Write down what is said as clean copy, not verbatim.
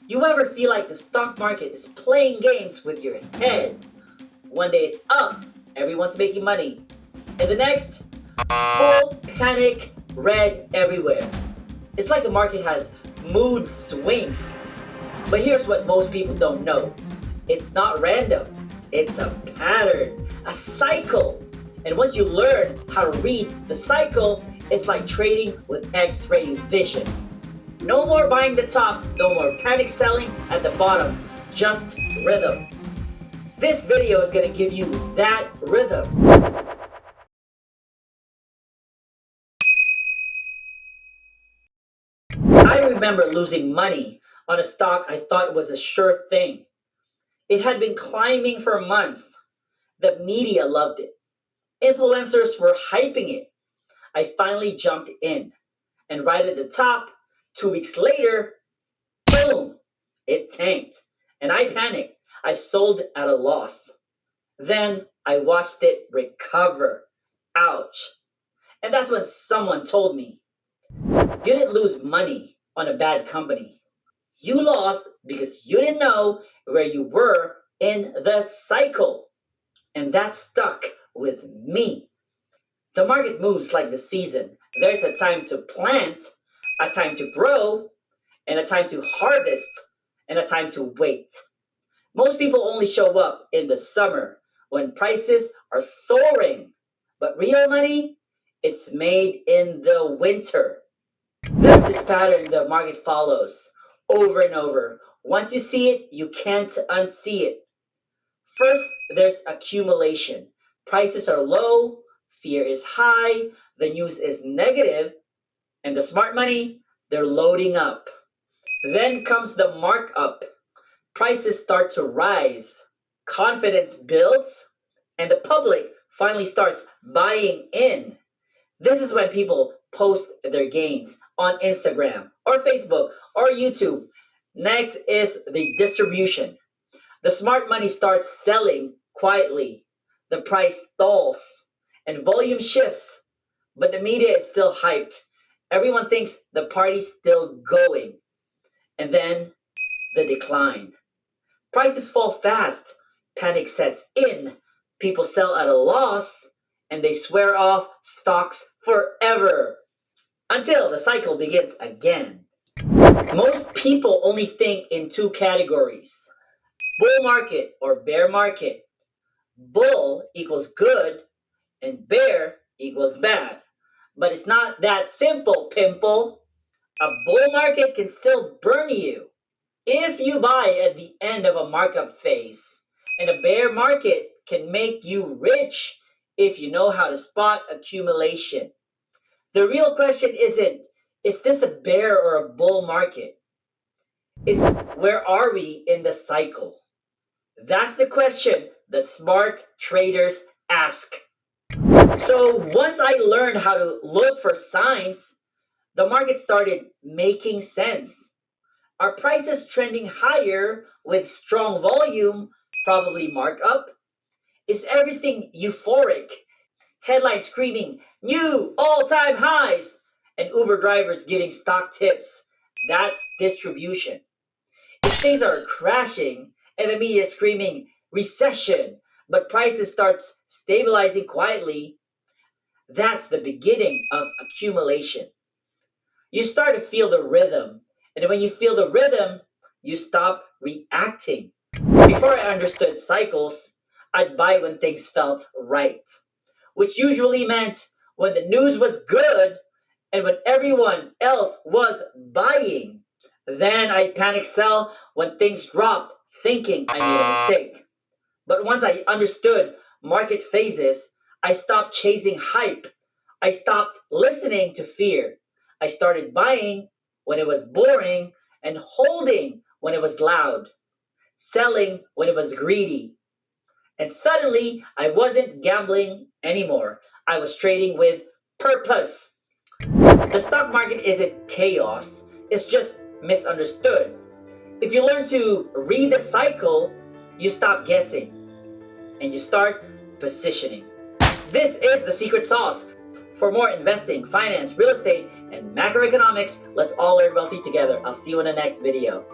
You ever feel like the stock market is playing games with your head? One day it's up, everyone's making money. And the next, full panic, red everywhere. It's like the market has mood swings. But here's what most people don't know. It's not random. It's a pattern, a cycle. And once you learn how to read the cycle, it's like trading with X-ray vision. No more buying the top, no more panic selling at the bottom, just rhythm. This video is going to give you that rhythm. I remember losing money on a stock I thought was a sure thing. It had been climbing for months. The media loved it. Influencers were hyping it. I finally jumped in. And right at the top, 2 weeks later, boom, it tanked. And I panicked. I sold at a loss. Then I watched it recover. Ouch. And that's when someone told me, you didn't lose money on a bad company. You lost because you didn't know where you were in the cycle. And that stuck with me. The market moves like the season. There's a time to plant, a time to grow, and a time to harvest, and a time to wait. Most people only show up in the summer when prices are soaring. But real money, it's made in the winter. There's this pattern the market follows over and over. Once you see it, you can't unsee it. First, there's accumulation. Prices are low, fear is high, the news is negative, and the smart money, they're loading up. Then comes the markup. Prices start to rise, confidence builds, and the public finally starts buying in. This is when people post their gains on Instagram or Facebook or YouTube. Next is the distribution. The smart money starts selling quietly. The price stalls and volume shifts, but the media is still hyped. Everyone thinks the party's still going. And then the decline. Prices fall fast, panic sets in, people sell at a loss, and they swear off stocks forever until the cycle begins again. Most people only think in two categories: bull market or bear market. Bull equals good and bear equals bad. But it's not that simple, pimple. A bull market can still burn you if you buy at the end of a markup phase. And a bear market can make you rich if you know how to spot accumulation. The real question isn't, is this a bear or a bull market? It's, where are we in the cycle? That's the question that smart traders ask. So once I learned how to look for signs, the market started making sense. Are prices trending higher with strong volume, probably markup? Is everything euphoric? Headlines screaming, new all-time highs, and Uber drivers giving stock tips. That's distribution. If things are crashing and the media is screaming recession, but prices starts stabilizing quietly, that's the beginning of accumulation. You start to feel the rhythm, and when you feel the rhythm, you stop reacting. Before I understood cycles, I'd buy when things felt right, which usually meant when the news was good and when everyone else was buying. Then I panic sell when things dropped, thinking I made a mistake. But once I understood market phases, I stopped chasing hype. I stopped listening to fear. I started buying when it was boring and holding when it was loud, selling when it was greedy. And suddenly, I wasn't gambling anymore. I was trading with purpose. The stock market isn't chaos, it's just misunderstood. If you learn to read the cycle, you stop guessing and you start positioning. This is the secret sauce. For more investing, finance, real estate, and macroeconomics, let's all learn wealthy together. I'll see you in the next video.